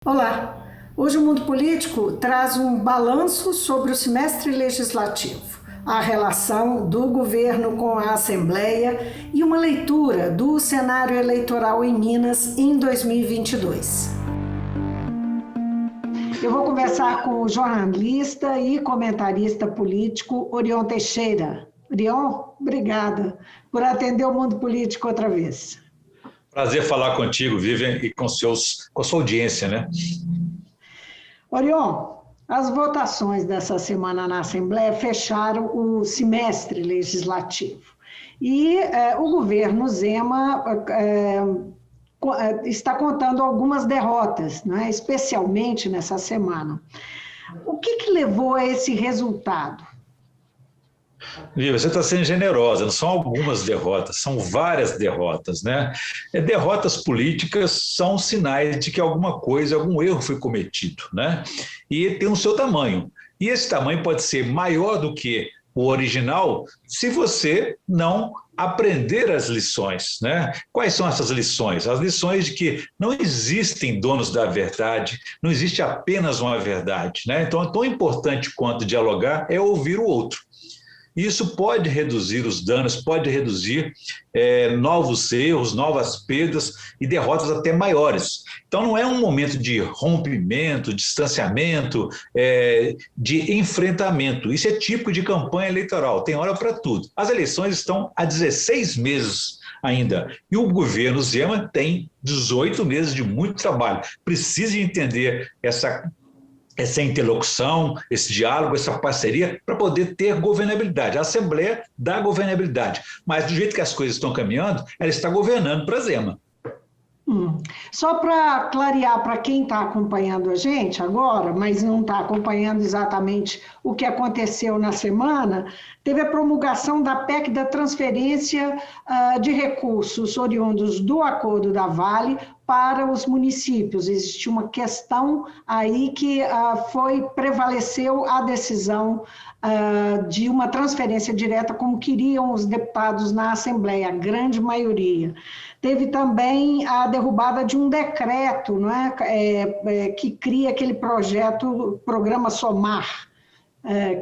Olá! Hoje o Mundo Político traz um balanço sobre o semestre legislativo, a relação do governo com a Assembleia e uma leitura do cenário eleitoral em Minas em 2022. Eu vou conversar com o jornalista e comentarista político Orion Teixeira. Orion, obrigada por atender o Mundo Político outra vez. Prazer falar contigo, Vivian, e com a sua audiência, né? Orion, as votações dessa semana na Assembleia fecharam o semestre legislativo. E o governo Zema está contando algumas derrotas, né? Especialmente nessa semana. O que levou a esse resultado? Viva, você está sendo generosa, não são algumas derrotas, são várias derrotas, né? Derrotas políticas são sinais de que alguma coisa, algum erro foi cometido, né? E tem o seu tamanho. E esse tamanho pode ser maior do que o original se você não aprender as lições, né? Quais são essas lições? As lições de que não existem donos da verdade, não existe apenas uma verdade, né? Então, tão importante quanto dialogar é ouvir o outro. Isso pode reduzir os danos, pode reduzir novos erros, novas perdas e derrotas até maiores. Então, não é um momento de rompimento, distanciamento, de enfrentamento. Isso é típico de campanha eleitoral, tem hora para tudo. As eleições estão há 16 meses ainda, e o governo Zema tem 18 meses de muito trabalho. Precisa entender essa interlocução, esse diálogo, essa parceria, para poder ter governabilidade. A Assembleia dá governabilidade, mas do jeito que as coisas estão caminhando, ela está governando para Zema. Só para clarear para quem está acompanhando a gente agora, mas não está acompanhando exatamente o que aconteceu na semana, teve a promulgação da PEC da transferência de recursos oriundos do acordo da Vale para os municípios. Existe uma questão aí que prevaleceu a decisão de uma transferência direta, como queriam os deputados na Assembleia, a grande maioria. Teve também a derrubada de um decreto, não é? Que cria aquele programa SOMAR,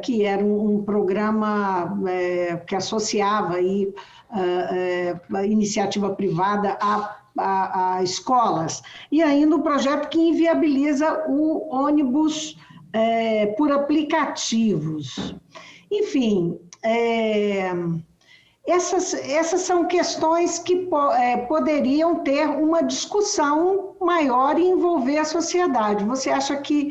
que era um programa que associava aí, a iniciativa privada a escolas, e ainda um projeto que inviabiliza o ônibus por aplicativos. Enfim, essas são questões que poderiam ter uma discussão maior e envolver a sociedade. Você acha que...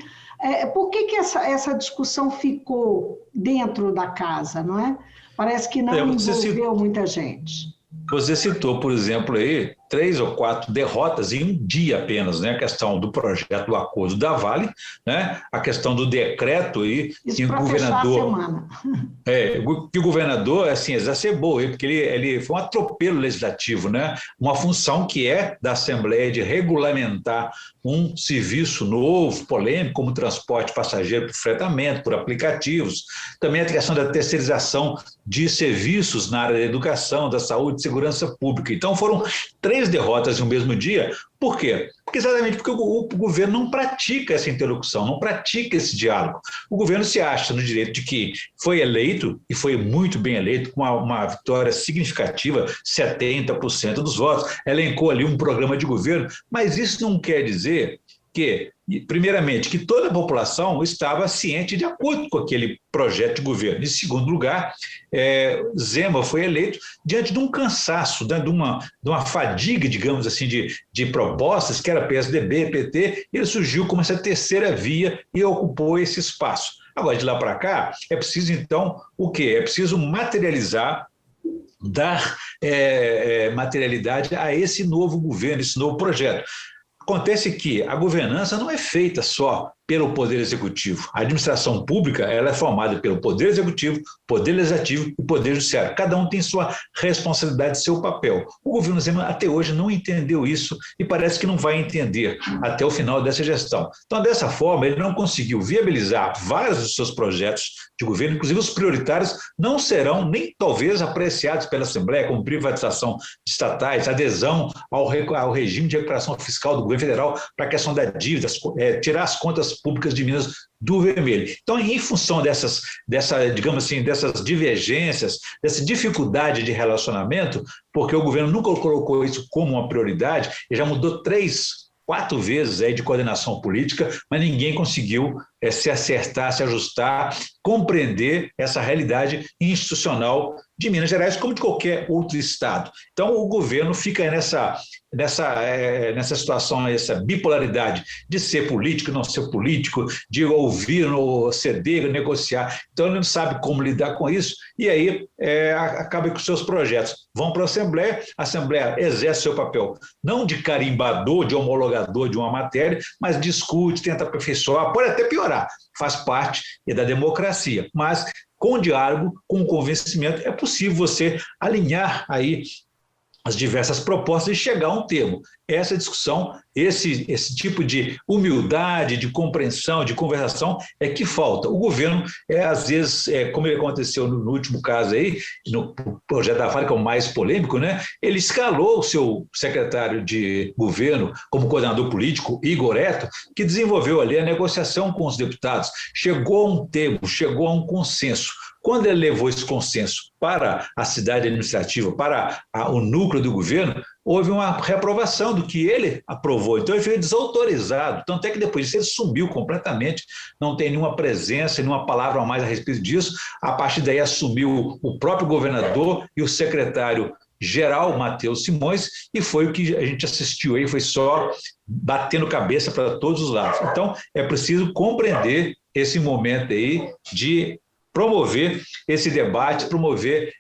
por que essa discussão ficou dentro da casa, não é? Parece que não envolveu muita gente. Você citou, por exemplo, aí 3 ou 4 derrotas em um dia apenas, né? A questão do projeto do acordo da Vale, né? A questão do decreto aí que o governador, que o governador assim exacerbou, porque ele foi um atropelo legislativo, né? Uma função que é da Assembleia de regulamentar um serviço novo, polêmico, como transporte passageiro por fretamento, por aplicativos, também a questão da terceirização de serviços na área da educação, da saúde e segurança pública. Então foram 3 derrotas em um mesmo dia. Por quê? Exatamente porque o governo não pratica essa interlocução, não pratica esse diálogo. O governo se acha no direito de que foi eleito, e foi muito bem eleito, com uma vitória significativa, 70% dos votos, elencou ali um programa de governo, mas isso não quer dizer que, primeiramente, que toda a população estava ciente de acordo com aquele projeto de governo. Em segundo lugar, Zema foi eleito diante de um cansaço, de uma fadiga, digamos assim, de propostas, que era PSDB, PT, ele surgiu como essa terceira via e ocupou esse espaço. Agora, de lá para cá, é preciso, então, o quê? É preciso materializar, dar materialidade a esse novo governo, esse novo projeto. Acontece que a governança não é feita só pelo Poder Executivo. A administração pública ela é formada pelo Poder Executivo, Poder Legislativo e Poder Judiciário. Cada um tem sua responsabilidade, seu papel. O governo Zema até hoje não entendeu isso e parece que não vai entender até o final dessa gestão. Então, dessa forma, ele não conseguiu viabilizar vários dos seus projetos de governo, inclusive os prioritários, não serão nem talvez apreciados pela Assembleia, como privatização de estatais, adesão ao regime de recuperação fiscal do governo federal para a questão da dívida, tirar as contas públicas de Minas do vermelho. Então, em função dessas divergências, dessa dificuldade de relacionamento, porque o governo nunca colocou isso como uma prioridade, ele já mudou 4 vezes aí de coordenação política, mas ninguém conseguiu se acertar, se ajustar, compreender essa realidade institucional de Minas Gerais, como de qualquer outro estado. Então, o governo fica nessa situação, essa bipolaridade de ser político, não ser político, de ouvir, ceder, negociar. Então, ele não sabe como lidar com isso, e aí acaba com os seus projetos. Vão para a Assembleia exerce seu papel, não de carimbador, de homologador de uma matéria, mas discute, tenta aperfeiçoar, pode até piorar, faz parte da democracia, mas com diálogo, com convencimento, é possível você alinhar aí as diversas propostas e chegar a um termo. Essa discussão, esse tipo de humildade, de compreensão, de conversação é que falta. O governo, às vezes, como aconteceu no último caso aí, no projeto da Vale, que é o mais polêmico, né? Ele escalou o seu secretário de governo como coordenador político, Igor Eto, que desenvolveu ali a negociação com os deputados, chegou a um termo, chegou a um consenso. Quando ele levou esse consenso para a cidade administrativa, para o núcleo do governo, houve uma reprovação do que ele aprovou. Então, ele foi desautorizado. Tanto é que depois disso ele sumiu completamente, não tem nenhuma presença, nenhuma palavra a mais a respeito disso. A partir daí assumiu o próprio governador e o secretário-geral, Matheus Simões, e foi o que a gente assistiu aí, foi só batendo cabeça para todos os lados. Então, é preciso compreender esse momento aí de promover esse debate, promover,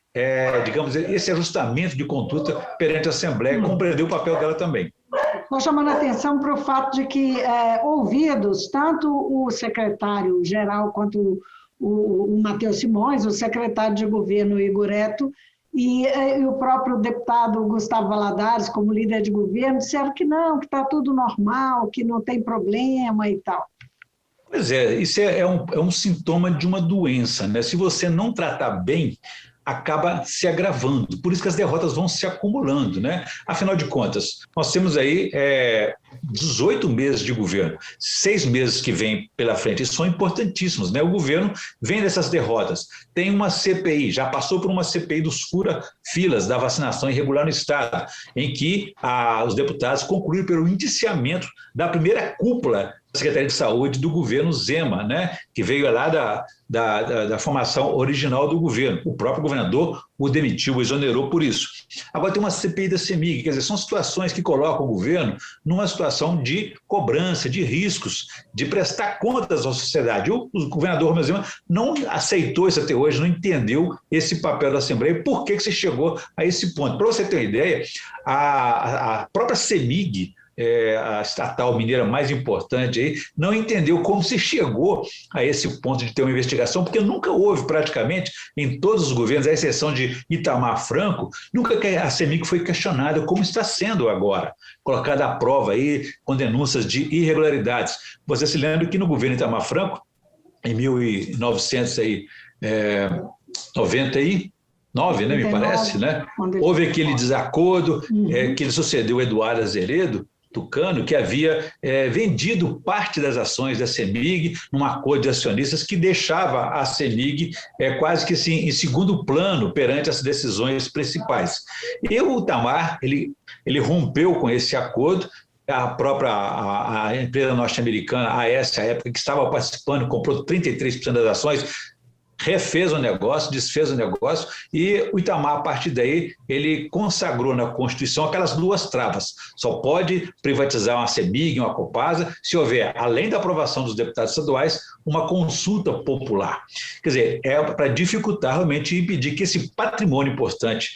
esse ajustamento de conduta perante a Assembleia, compreender o papel dela também. Estou chamando a atenção para o fato de que, ouvidos, tanto o secretário-geral quanto o Matheus Simões, o secretário de governo Igor Eto, e o próprio deputado Gustavo Valadares, como líder de governo, disseram que não, que está tudo normal, que não tem problema e tal. Pois isso é um sintoma de uma doença, né? Se você não tratar bem, acaba se agravando. Por isso que as derrotas vão se acumulando, né? Afinal de contas, nós temos aí 18 meses de governo, 6 meses que vêm pela frente, e são importantíssimos, né? O governo vem dessas derrotas, tem uma CPI, já passou por uma CPI dos fura-filas da vacinação irregular no Estado, em que os deputados concluíram pelo indiciamento da primeira cúpula da Secretaria de Saúde do governo Zema, né? Que veio lá da formação original do governo. O próprio governador o demitiu, o exonerou por isso. Agora tem uma CPI da CEMIG, quer dizer, são situações que colocam o governo numa situação de cobrança, de riscos, de prestar contas à sociedade. O governador Romeu Zema não aceitou isso até hoje, não entendeu esse papel da Assembleia e por que se chegou a esse ponto. Para você ter uma ideia, a própria CEMIG, a estatal mineira mais importante aí, não entendeu como se chegou a esse ponto de ter uma investigação, porque nunca houve praticamente em todos os governos, à exceção de Itamar Franco, nunca a CEMIG foi questionada como está sendo agora, colocada à prova aí com denúncias de irregularidades. Você se lembra que no governo Itamar Franco, em 1999, né, me parece, né? Houve aquele desacordo que ele sucedeu Eduardo Azeredo, Tucano, que havia vendido parte das ações da CEMIG num acordo de acionistas que deixava a CEMIG quase que assim, em segundo plano perante as decisões principais. E o Itamar, ele rompeu com esse acordo. A própria a empresa norte-americana, a AES, à época, que estava participando, comprou 33% das ações, refez o negócio, desfez o negócio, e o Itamar, a partir daí, ele consagrou na Constituição aquelas duas travas. Só pode privatizar uma CEMIG, uma Copasa, se houver, além da aprovação dos deputados estaduais, uma consulta popular. Quer dizer, para dificultar realmente e impedir que esse patrimônio importante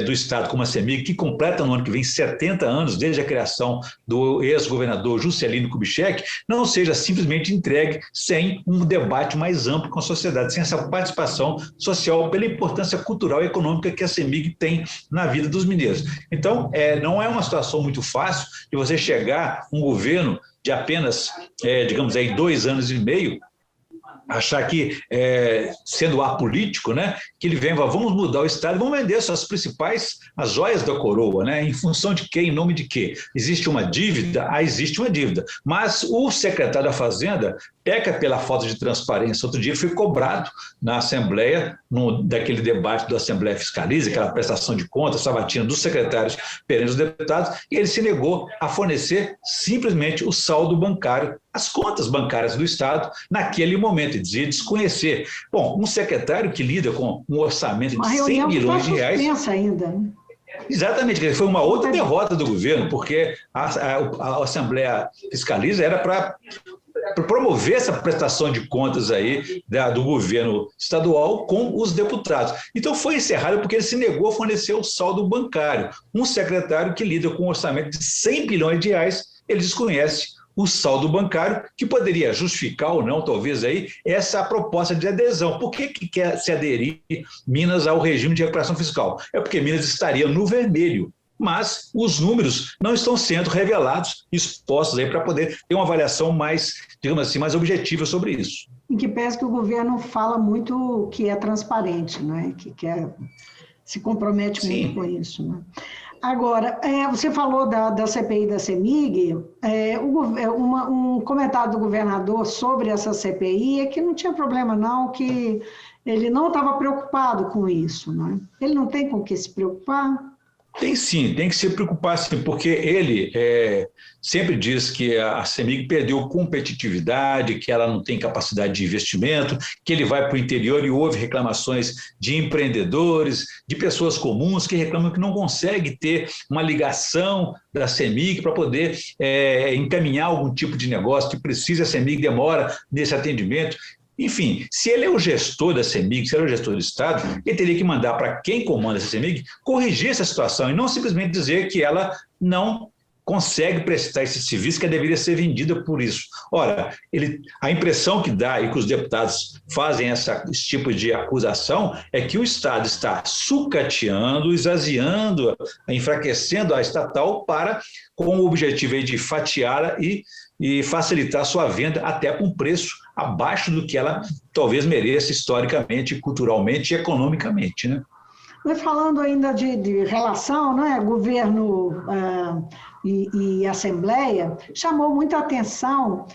do Estado como a CEMIG, que completa no ano que vem 70 anos desde a criação do ex-governador Juscelino Kubitschek, não seja simplesmente entregue sem um debate mais amplo com a sociedade, sem essa participação social pela importância cultural e econômica que a CEMIG tem na vida dos mineiros. Então, não é uma situação muito fácil de você chegar um governo de apenas, digamos aí, 2 anos e meio, achar que, sendo apolítico, né, que ele vem, vamos mudar o Estado, vamos vender as joias da coroa, né, em função de quê, em nome de quê? Existe uma dívida? Existe uma dívida. Mas o secretário da Fazenda peca pela falta de transparência. Outro dia foi cobrado na Assembleia, daquele debate da Assembleia Fiscaliza, aquela prestação de contas, sabatina dos secretários perante os deputados, e ele se negou a fornecer simplesmente o saldo bancário, as contas bancárias do Estado naquele momento, e dizia desconhecer. Bom, um secretário que lida com um orçamento de 100 milhões de reais... ainda. Exatamente, foi uma outra derrota do governo, porque a Assembleia Fiscaliza era para promover essa prestação de contas aí do governo estadual com os deputados. Então foi encerrado porque ele se negou a fornecer o saldo bancário. Um secretário que lida com um orçamento de 100 bilhões de reais, ele desconhece o saldo bancário, que poderia justificar ou não, talvez, aí, essa proposta de adesão. Por que quer se aderir Minas ao regime de recuperação fiscal? É porque Minas estaria no vermelho, mas os números não estão sendo revelados, expostos aí para poder ter uma avaliação mais, digamos assim, mais objetiva sobre isso. Em que pese que o governo fala muito que é transparente, né? Que se compromete muito com isso, né? Agora, você falou da CPI da CEMIG, um comentário do governador sobre essa CPI é que não tinha problema não, que ele não estava preocupado com isso, né? Ele não tem com o que se preocupar? Tem sim, tem que se preocupar sim, porque ele sempre diz que a CEMIG perdeu competitividade, que ela não tem capacidade de investimento, que ele vai para o interior e houve reclamações de empreendedores, de pessoas comuns que reclamam que não consegue ter uma ligação da CEMIG para poder encaminhar algum tipo de negócio, que precisa, a CEMIG demora nesse atendimento. Enfim, se ele é o gestor da CEMIG, se ele é o gestor do Estado, ele teria que mandar para quem comanda essa CEMIG corrigir essa situação e não simplesmente dizer que ela não consegue prestar esse serviço, que deveria ser vendida por isso. Ora, a impressão que dá e que os deputados fazem esse tipo de acusação é que o Estado está sucateando, esvaziando, enfraquecendo a estatal com o objetivo aí de fatiá-la e facilitar a sua venda até com preço abaixo do que ela talvez mereça historicamente, culturalmente e economicamente, né? Falando ainda de relação, né, governo e Assembleia, chamou muita atenção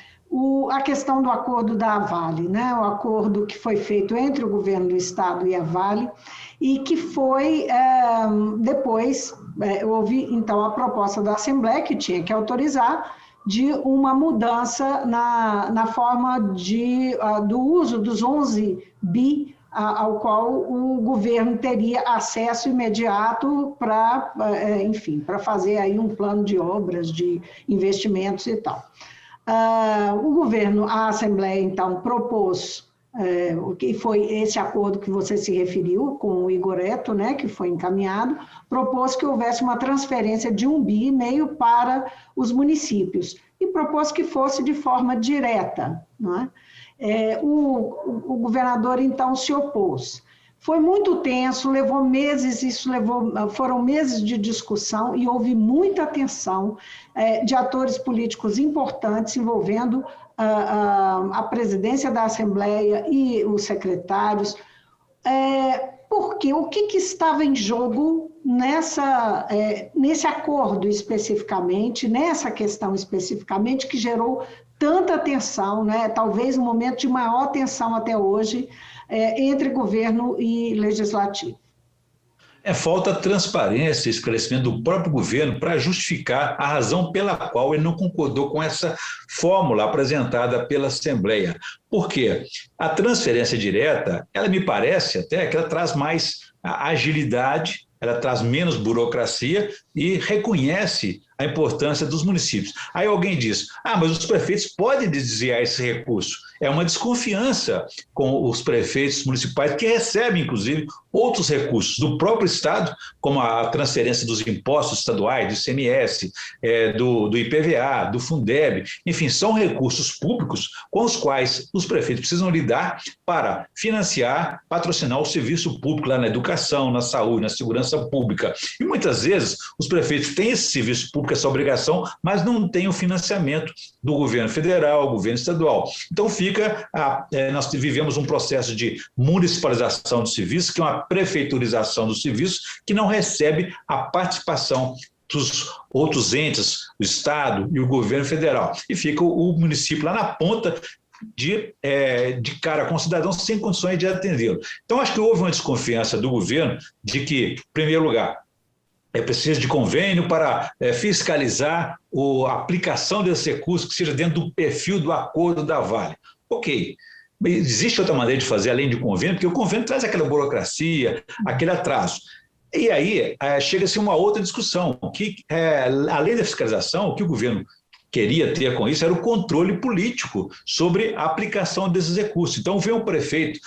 a questão do acordo da Vale, né, o acordo que foi feito entre o governo do Estado e a Vale, e que foi, depois, houve então a proposta da Assembleia, que tinha que autorizar, de uma mudança na forma do uso dos 11 bi, ao qual o governo teria acesso imediato para, enfim, para fazer aí um plano de obras, de investimentos e tal. O governo, a Assembleia, então, propôs, o que foi esse acordo que você se referiu com o Igor Eto, né, que foi encaminhado, propôs que houvesse uma transferência de 1,5 bi para os municípios e propôs que fosse de forma direta, não é? O governador, então, se opôs. Foi muito tenso, levou meses, foram meses de discussão e houve muita tensão de atores políticos importantes envolvendo a presidência da Assembleia e os secretários. Porque o que estava em jogo nesse acordo especificamente, nessa questão especificamente, que gerou tanta tensão, né? Talvez um momento de maior tensão até hoje, entre governo e legislativo. Falta transparência e esclarecimento do próprio governo para justificar a razão pela qual ele não concordou com essa fórmula apresentada pela Assembleia. Por quê? A transferência direta, ela me parece até que ela traz mais agilidade, ela traz menos burocracia e reconhece a importância dos municípios. Aí alguém diz, mas os prefeitos podem desviar esse recurso. É uma desconfiança com os prefeitos municipais que recebem, inclusive, outros recursos do próprio Estado, como a transferência dos impostos estaduais, do ICMS, do IPVA, do Fundeb, enfim, são recursos públicos com os quais os prefeitos precisam lidar para financiar, patrocinar o serviço público lá na educação, na saúde, na segurança pública. E muitas vezes os prefeitos têm esse serviço público, essa obrigação, mas não têm o financiamento do governo federal, governo estadual. Então nós vivemos um processo de municipalização do serviço, que é uma prefeiturização do serviço, que não recebe a participação dos outros entes, o Estado e o governo federal. E fica o município lá na ponta de cara com o cidadão sem condições de atendê-lo. Então, acho que houve uma desconfiança do governo de que, em primeiro lugar, é preciso de convênio para fiscalizar a aplicação desses recursos que seja dentro do perfil do acordo da Vale. Ok, mas existe outra maneira de fazer além de convênio, porque o convênio traz aquela burocracia, aquele atraso. E aí chega-se uma outra discussão, que além da fiscalização, o que o governo queria ter com isso era o controle político sobre a aplicação desses recursos. Então, vem o prefeito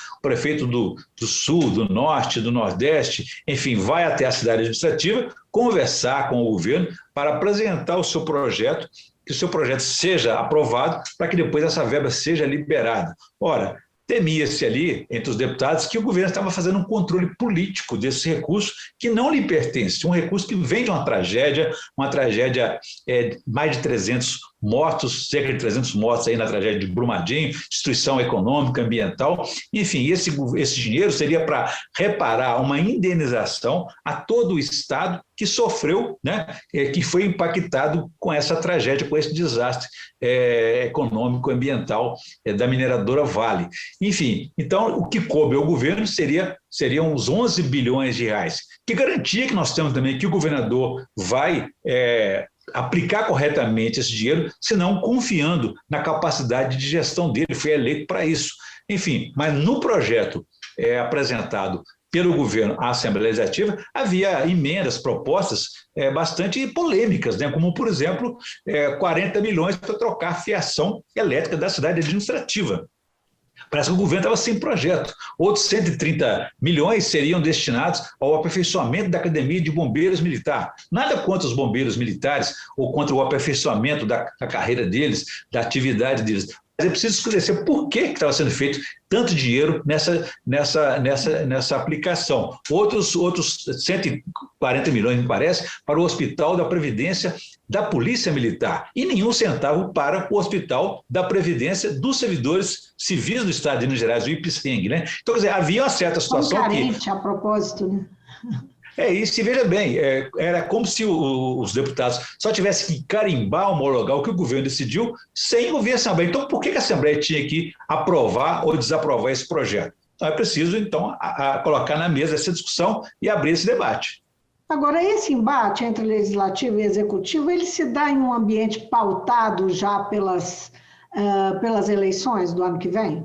do Sul, do Norte, do Nordeste, enfim, vai até a cidade administrativa conversar com o governo para apresentar o seu projeto, que o seu projeto seja aprovado para que depois essa verba seja liberada. Ora, temia-se ali, entre os deputados, que o governo estava fazendo um controle político desse recurso que não lhe pertence, um recurso que vem de uma tragédia mais de 300 mortos, cerca de 300 mortos aí na tragédia de Brumadinho, destruição econômica, ambiental, enfim, esse dinheiro seria para reparar uma indenização a todo o Estado que sofreu, que foi impactado com essa tragédia, com esse desastre econômico, ambiental da mineradora Vale. Enfim, então o que coube ao governo seriam uns 11 bilhões de reais. Que garantia que nós temos também que o governador vai aplicar corretamente esse dinheiro, senão confiando na capacidade de gestão dele, foi eleito para isso. Enfim, mas no projeto apresentado pelo governo à Assembleia Legislativa, havia emendas, propostas bastante polêmicas, como, por exemplo, 40 milhões para trocar a fiação elétrica da cidade administrativa. Parece que o governo estava sem projeto. Outros 130 milhões seriam destinados ao aperfeiçoamento da Academia de Bombeiros Militar. Nada contra os bombeiros militares ou contra o aperfeiçoamento da carreira deles, da atividade deles. Mas é preciso esclarecer por que estava sendo feito tanto dinheiro nessa aplicação. Outros 140 milhões, me parece, para o Hospital da Previdência da Polícia Militar e nenhum centavo para o Hospital da Previdência dos Servidores Civis do Estado de Minas Gerais, o IPSENG. Então, quer dizer, havia uma certa situação carente, a propósito, né? É isso, e veja bem, era como se os deputados só tivessem que carimbar, homologar o que o governo decidiu sem ouvir a Assembleia. Então, por que a Assembleia tinha que aprovar ou desaprovar esse projeto? Então, é preciso, então, colocar na mesa essa discussão e abrir esse debate. Agora, esse embate entre legislativo e executivo, ele se dá em um ambiente pautado já pelas eleições do ano que vem?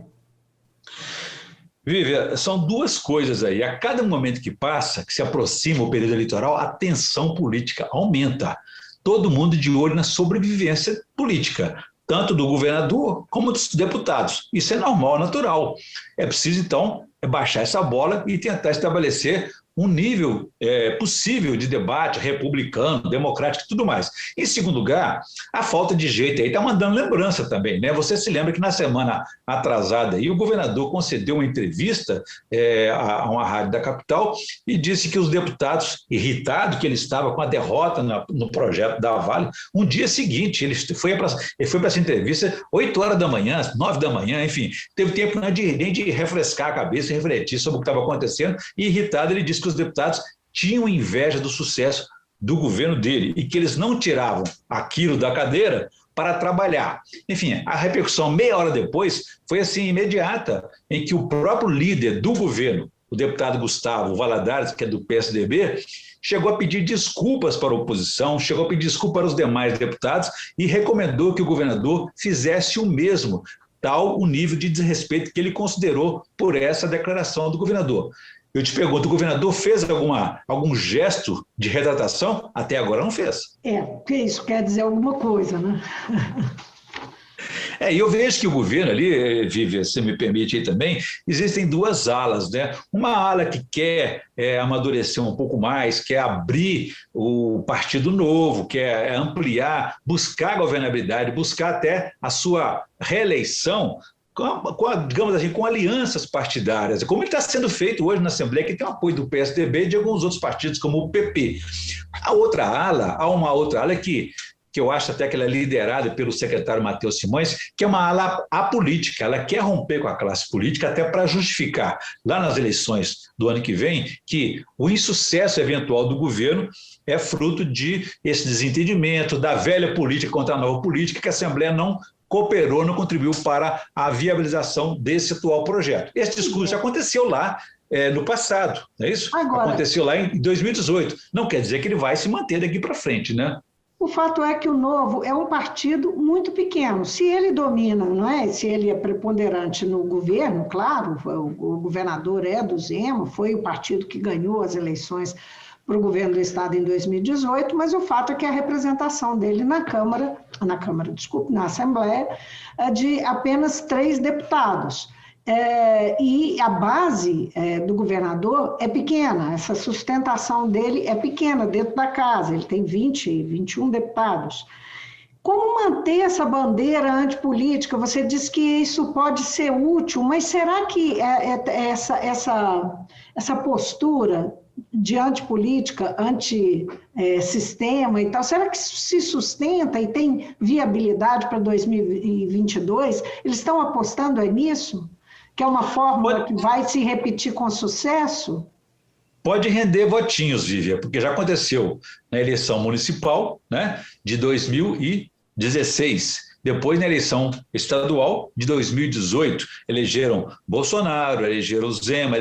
Vívia, são duas coisas aí. A cada momento que passa, que se aproxima o período eleitoral, a tensão política aumenta. Todo mundo de olho na sobrevivência política, tanto do governador como dos deputados. Isso é normal, natural. É preciso, então, baixar essa bola e tentar estabelecer um nível possível de debate republicano, democrático e tudo mais. Em segundo lugar, a falta de jeito aí está mandando lembrança também, Você se lembra que na semana atrasada aí, o governador concedeu uma entrevista a uma rádio da capital e disse que os deputados, irritados que ele estava com a derrota no projeto da Vale, um dia seguinte, ele foi para essa entrevista 8 horas da manhã, 9 da manhã, enfim, teve tempo nem de refrescar a cabeça e refletir sobre o que estava acontecendo, e irritado ele disse que os deputados tinham inveja do sucesso do governo dele e que eles não tiravam aquilo da cadeira para trabalhar. Enfim, a repercussão meia hora depois foi assim imediata, em que o próprio líder do governo, o deputado Gustavo Valadares, que é do PSDB, chegou a pedir desculpas para a oposição, chegou a pedir desculpas para os demais deputados e recomendou que o governador fizesse o mesmo, tal o nível de desrespeito que ele considerou por essa declaração do governador. Eu te pergunto, o governador fez algum gesto de retratação? Até agora não fez. Porque isso quer dizer alguma coisa, né? E eu vejo que o governo ali, Vivian, se me permite aí também, existem duas alas, né? Uma ala que quer amadurecer um pouco mais, quer abrir o Partido Novo, quer ampliar, buscar a governabilidade, buscar até a sua reeleição digamos assim, com alianças partidárias, como está sendo feito hoje na Assembleia, que tem o apoio do PSDB e de alguns outros partidos, como o PP. Há uma outra ala que eu acho até que ela é liderada pelo secretário Matheus Simões, que é uma ala apolítica, ela quer romper com a classe política até para justificar, lá nas eleições do ano que vem, que o insucesso eventual do governo é fruto de esse desentendimento, da velha política contra a nova política, que a Assembleia não cooperou, não contribuiu para a viabilização desse atual projeto. Esse discurso já aconteceu lá no passado, não é isso? Agora, aconteceu lá em 2018. Não quer dizer que ele vai se manter daqui para frente, né? O fato é que o Novo é um partido muito pequeno. Se ele domina, não é? Se ele é preponderante no governo, claro, o governador é do Zema, foi o partido que ganhou as eleições para o governo do Estado em 2018, mas o fato é que a representação dele na Assembleia é de apenas 3 deputados. E a base do governador é pequena, essa sustentação dele é pequena dentro da casa, ele tem 21 deputados. Como manter essa bandeira antipolítica? Você diz que isso pode ser útil, mas será que essa postura de antipolítica, antissistema e tal, será que isso se sustenta e tem viabilidade para 2022? Eles estão apostando nisso? Que é uma fórmula que vai se repetir com sucesso? Pode render votinhos, Vivian, porque já aconteceu na eleição municipal, né, de 2016. Depois, na eleição estadual de 2018, elegeram Bolsonaro, elegeram Zema,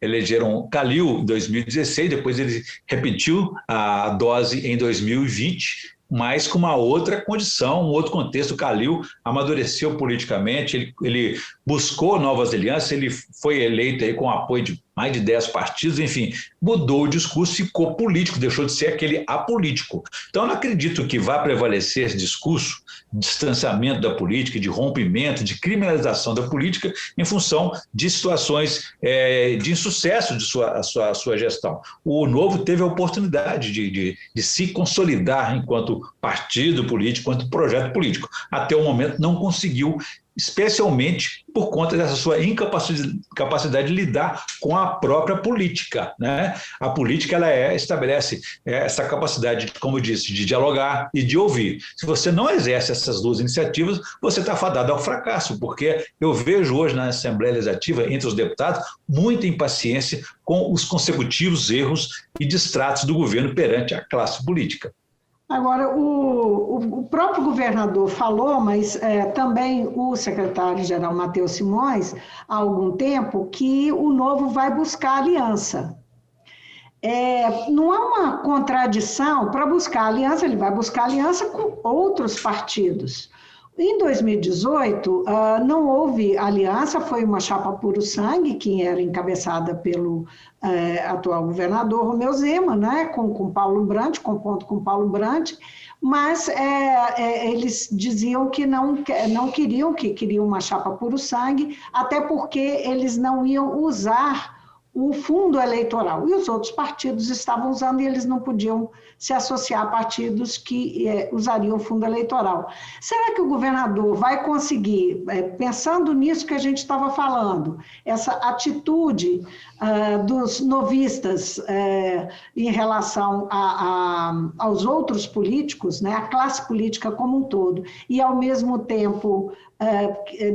elegeram Calil em 2016, depois ele repetiu a dose em 2020, mas com uma outra condição, um outro contexto. Calil amadureceu politicamente, ele buscou novas alianças, ele foi eleito aí com o apoio de mais de 10 partidos, enfim, mudou o discurso, ficou político, deixou de ser aquele apolítico. Então, eu não acredito que vá prevalecer esse discurso de distanciamento da política, de rompimento, de criminalização da política em função de situações de insucesso de sua gestão. O Novo teve a oportunidade de se consolidar enquanto partido político, enquanto projeto político. Até o momento não conseguiu, especialmente por conta dessa sua incapacidade de lidar com a própria política, né? A política estabelece essa capacidade, como eu disse, de dialogar e de ouvir. Se você não exerce essas duas iniciativas, você está fadado ao fracasso, porque eu vejo hoje na Assembleia Legislativa, entre os deputados, muita impaciência com os consecutivos erros e distratos do governo perante a classe política. Agora, o próprio governador falou, mas também o secretário-geral Matheus Simões, há algum tempo, que o Novo vai buscar aliança. Não há uma contradição para buscar aliança, ele vai buscar aliança com outros partidos. Em 2018, não houve aliança, foi uma chapa puro sangue, que era encabeçada pelo atual governador Romeu Zema, né, com Paulo Brandt, compondo com Paulo Brandt, mas eles diziam que não queriam, que queriam uma chapa puro sangue, até porque eles não iam usar o fundo eleitoral. E os outros partidos estavam usando e eles não podiam se associar a partidos que usariam o fundo eleitoral. Será que o governador vai conseguir, pensando nisso que a gente estava falando, essa atitude dos novistas em relação aos outros políticos, né, a classe política como um todo, e ao mesmo tempo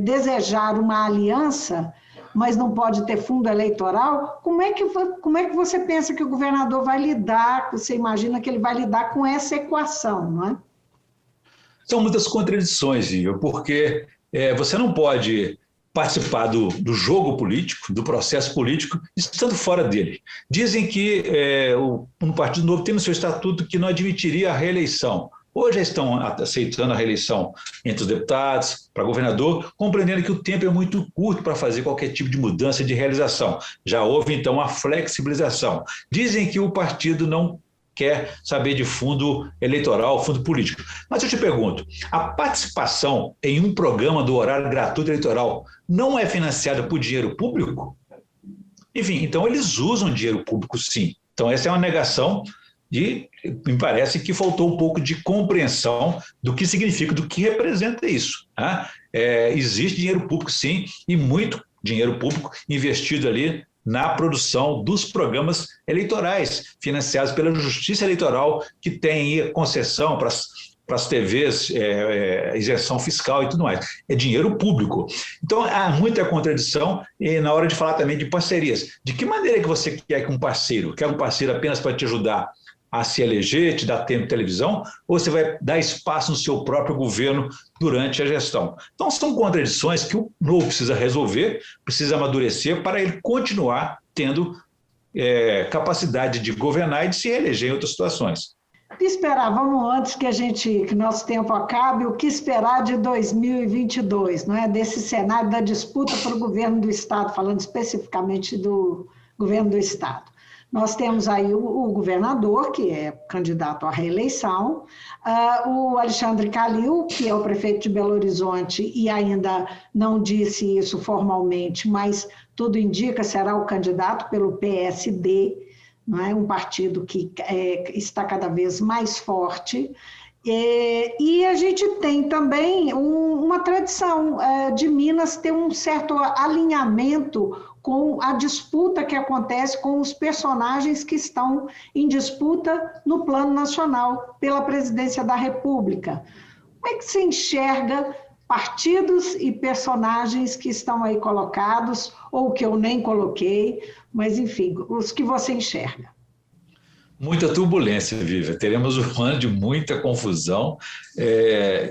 desejar uma aliança, mas não pode ter fundo eleitoral? Como é que você pensa que o governador vai lidar, você imagina que ele vai lidar com essa equação, não é? São muitas contradições, Viva, porque você não pode participar do jogo político, do processo político, estando fora dele. Dizem que o Partido Novo tem no seu estatuto que não admitiria a reeleição, ou já estão aceitando a reeleição entre os deputados, para governador, compreendendo que o tempo é muito curto para fazer qualquer tipo de mudança de realização. Já houve, então, a flexibilização. Dizem que o partido não quer saber de fundo eleitoral, fundo político. Mas eu te pergunto, a participação em um programa do horário gratuito eleitoral não é financiada por dinheiro público? Enfim, então eles usam dinheiro público, sim. Então essa é uma negação me parece que faltou um pouco de compreensão do que significa, do que representa isso. Né? Existe dinheiro público, sim, e muito dinheiro público investido ali na produção dos programas eleitorais, financiados pela Justiça Eleitoral, que tem concessão para as TVs, isenção fiscal e tudo mais. É dinheiro público. Então, há muita contradição na hora de falar também de parcerias. De que maneira que você quer que um parceiro? Quer um parceiro apenas para te ajudar a se eleger, te dar tempo de televisão, ou você vai dar espaço no seu próprio governo durante a gestão? Então, são contradições que o novo precisa resolver, precisa amadurecer para ele continuar tendo capacidade de governar e de se reeleger em outras situações. O que esperar? Vamos, antes que nosso tempo acabe, o que esperar de 2022, não é? Desse cenário da disputa para o governo do Estado, falando especificamente do governo do Estado. Nós temos aí o governador, que é candidato à reeleição, o Alexandre Calil, que é o prefeito de Belo Horizonte e ainda não disse isso formalmente, mas tudo indica será o candidato pelo PSD, não é? Um partido que está cada vez mais forte. E a gente tem também uma tradição de Minas ter um certo alinhamento com a disputa que acontece com os personagens que estão em disputa no plano nacional pela presidência da República. Como é que você enxerga partidos e personagens que estão aí colocados, ou que eu nem coloquei, mas enfim, os que você enxerga? Muita turbulência, Vivian. Teremos um ano de muita confusão.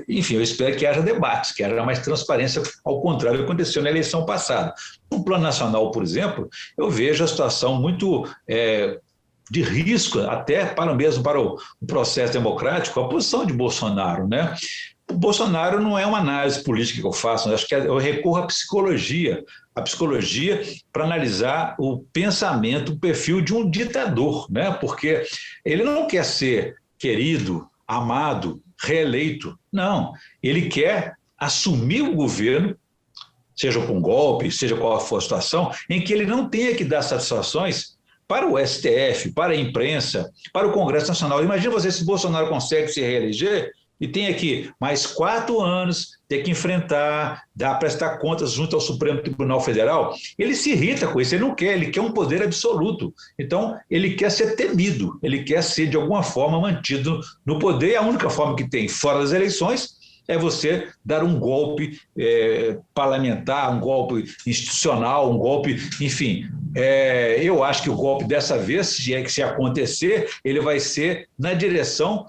Enfim, eu espero que haja debates, que haja mais transparência, ao contrário do que aconteceu na eleição passada. No plano nacional, por exemplo, eu vejo a situação muito de risco, até mesmo para o processo democrático, a posição de Bolsonaro, né? O Bolsonaro não é uma análise política que eu faço, acho que eu recorro à psicologia para analisar o pensamento, o perfil de um ditador, né? Porque ele não quer ser querido, amado, reeleito, não. Ele quer assumir o governo, seja com golpe, seja qual for a situação, em que ele não tenha que dar satisfações para o STF, para a imprensa, para o Congresso Nacional. Imagina você se Bolsonaro consegue se reeleger e tem aqui mais 4 anos, ter que enfrentar, prestar contas junto ao Supremo Tribunal Federal, ele se irrita com isso, ele quer um poder absoluto. Então, ele quer ser temido, ele quer ser, de alguma forma, mantido no poder, e a única forma que tem fora das eleições é você dar um golpe parlamentar, um golpe institucional, um golpe, enfim. Eu acho que o golpe dessa vez, se acontecer, ele vai ser na direção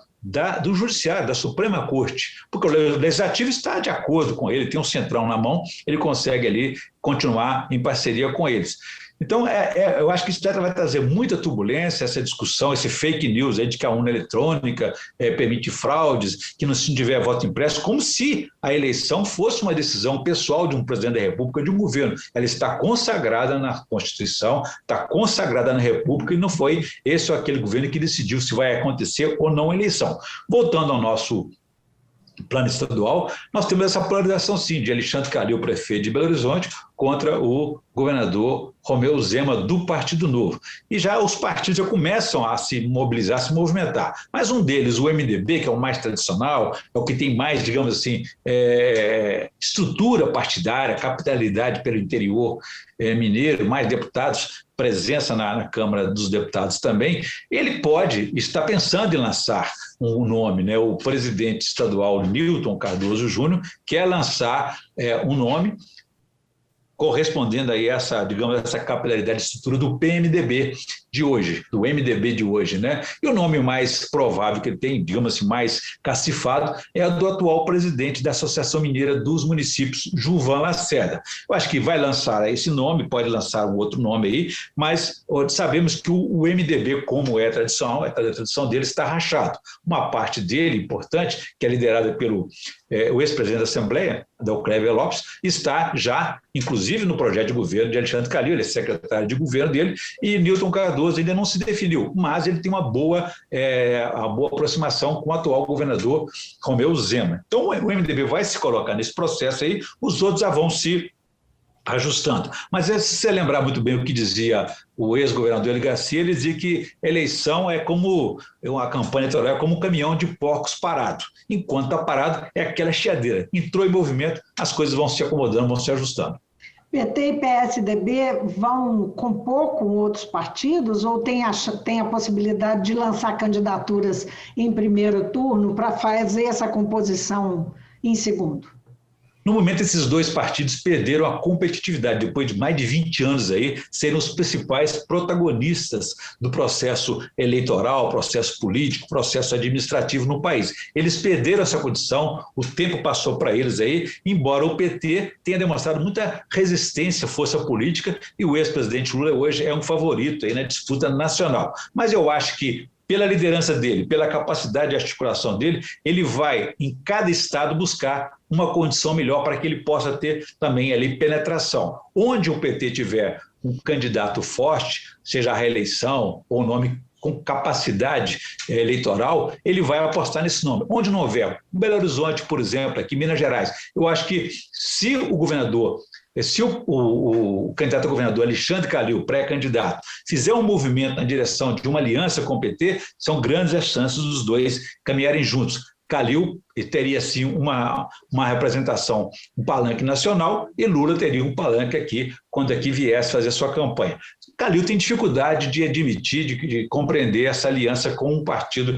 do Judiciário, da Suprema Corte, porque o Legislativo está de acordo com ele, tem um centrão na mão, ele consegue ali continuar em parceria com eles. Então, eu acho que isso vai trazer muita turbulência, essa discussão, esse fake news aí de que a urna eletrônica permite fraudes, que não se tiver voto impresso, como se a eleição fosse uma decisão pessoal de um presidente da República, de um governo. Ela está consagrada na Constituição, está consagrada na República, e não foi esse ou aquele governo que decidiu se vai acontecer ou não a eleição. Voltando ao nosso plano estadual, nós temos essa polarização, sim, de Alexandre Calil, prefeito de Belo Horizonte, contra o governador Romeu Zema, do Partido Novo. E já os partidos já começam a se mobilizar, a se movimentar. Mas um deles, o MDB, que é o mais tradicional, é o que tem mais, digamos assim, estrutura partidária, capitalidade pelo interior mineiro, mais deputados, presença na Câmara dos Deputados também, ele pode estar pensando em lançar um nome, né? O presidente estadual Newton Cardoso Júnior quer lançar um nome correspondendo aí a essa, digamos, essa capilaridade de estrutura do PMDB, de hoje, do MDB de hoje, né? E o nome mais provável que ele tem, digamos assim, mais cacifado, é o do atual presidente da Associação Mineira dos Municípios, Gilvan Lacerda. Eu acho que vai lançar esse nome, pode lançar um outro nome aí, mas sabemos que o MDB, como é a tradição dele, está rachado. Uma parte dele, importante, que é liderada pelo o ex-presidente da Assembleia, o Cléber Lopes, está já, inclusive, no projeto de governo de Alexandre Calil, ele é secretário de governo dele, e Newton Cardoso ainda não se definiu, mas ele tem uma boa aproximação com o atual governador Romeu Zema. Então, o MDB vai se colocar nesse processo aí, os outros já vão se ajustando. Mas se você lembrar muito bem o que dizia o ex-governador Hélio Garcia, ele dizia que eleição é como uma campanha eleitoral, é como um caminhão de porcos parado. Enquanto está parado, é aquela chiadeira. Entrou em movimento, as coisas vão se acomodando, vão se ajustando. PT e PSDB vão compor com outros partidos ou tem a possibilidade de lançar candidaturas em primeiro turno para fazer essa composição em segundo? No momento, esses dois partidos perderam a competitividade, depois de mais de 20 anos aí, serem os principais protagonistas do processo eleitoral, processo político, processo administrativo no país. Eles perderam essa condição, o tempo passou para eles aí, embora o PT tenha demonstrado muita resistência, força política, e o ex-presidente Lula hoje é um favorito aí na disputa nacional. Mas eu acho que, pela liderança dele, pela capacidade de articulação dele, ele vai, em cada estado, buscar uma condição melhor para que ele possa ter também ali penetração. Onde o PT tiver um candidato forte, seja a reeleição ou nome com capacidade eleitoral, ele vai apostar nesse nome. Onde não houver, Belo Horizonte, por exemplo, aqui em Minas Gerais, eu acho que se o candidato a governador Alexandre Calil, pré-candidato, fizer um movimento na direção de uma aliança com o PT, são grandes as chances dos dois caminharem juntos. Calil teria, sim, uma representação, um palanque nacional, e Lula teria um palanque aqui, quando aqui viesse fazer sua campanha. Calil tem dificuldade de admitir, de compreender essa aliança com um partido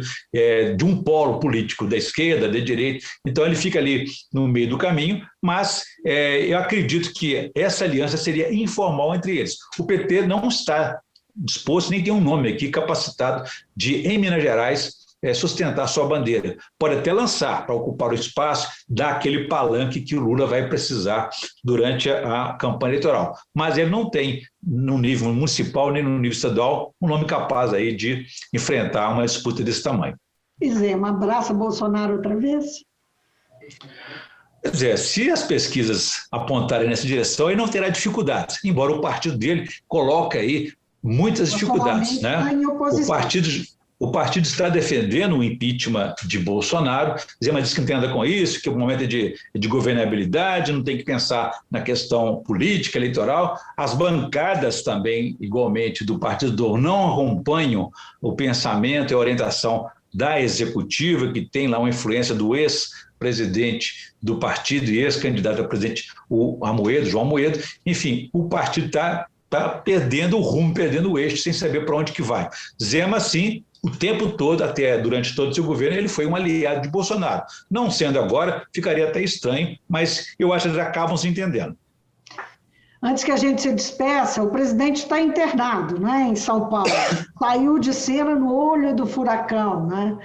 de um polo político, da esquerda, da direita, então ele fica ali no meio do caminho, mas eu acredito que essa aliança seria informal entre eles. O PT não está disposto, nem tem um nome aqui capacitado de, em Minas Gerais, sustentar sua bandeira. Pode até lançar para ocupar o espaço daquele palanque que o Lula vai precisar durante a campanha eleitoral. Mas ele não tem, no nível municipal nem no nível estadual, um nome capaz aí de enfrentar uma disputa desse tamanho. Zema, abraça Bolsonaro outra vez? Quer dizer, se as pesquisas apontarem nessa direção, ele não terá dificuldades, embora o partido dele coloque aí muitas dificuldades, né? O partido está defendendo o impeachment de Bolsonaro. Zema diz que não tem nada com isso, que o momento é de governabilidade, não tem que pensar na questão política, eleitoral. As bancadas também, igualmente, do partido não acompanham o pensamento e a orientação da executiva, que tem lá uma influência do ex-presidente do partido e ex-candidato a presidente, João Amoedo. Enfim, o partido está perdendo o rumo, perdendo o eixo, sem saber para onde que vai. Zema, sim, o tempo todo, até durante todo o seu governo, ele foi um aliado de Bolsonaro. Não sendo agora, ficaria até estranho, mas eu acho que eles acabam se entendendo. Antes que a gente se despeça, o presidente está internado, né, em São Paulo. Saiu de cena no olho do furacão, né?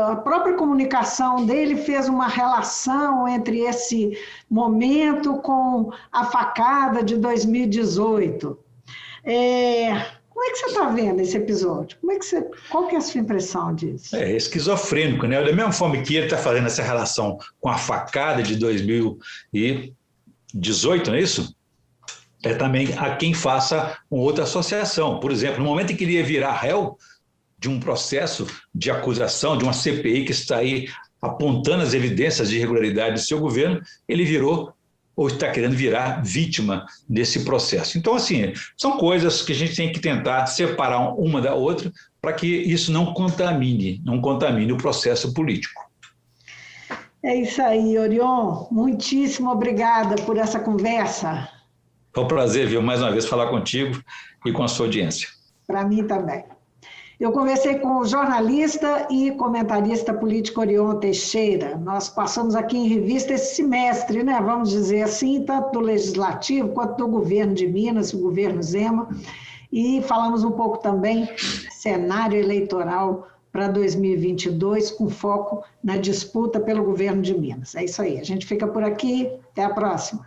A própria comunicação dele fez uma relação entre esse momento com a facada de 2018. Como é que você está vendo esse episódio? Qual que é a sua impressão disso? É esquizofrênico, né? Da mesma forma que ele está fazendo essa relação com a facada de 2018, não é isso? É também a quem faça uma outra associação. Por exemplo, no momento em que ele ia virar réu de um processo de acusação, de uma CPI que está aí apontando as evidências de irregularidade do seu governo, ele virou ou está querendo virar vítima desse processo. Então, assim, são coisas que a gente tem que tentar separar uma da outra para que isso não contamine o processo político. É isso aí, Orion. Muitíssimo obrigada por essa conversa. Foi um prazer, viu, mais uma vez falar contigo e com a sua audiência. Para mim também. Eu conversei com o jornalista e comentarista político Orion Teixeira. Nós passamos aqui em revista esse semestre, né? Vamos dizer assim, tanto do Legislativo quanto do governo de Minas, o governo Zema. e falamos um pouco também cenário eleitoral para 2022, com foco na disputa pelo governo de Minas. É isso aí, a gente fica por aqui, até a próxima.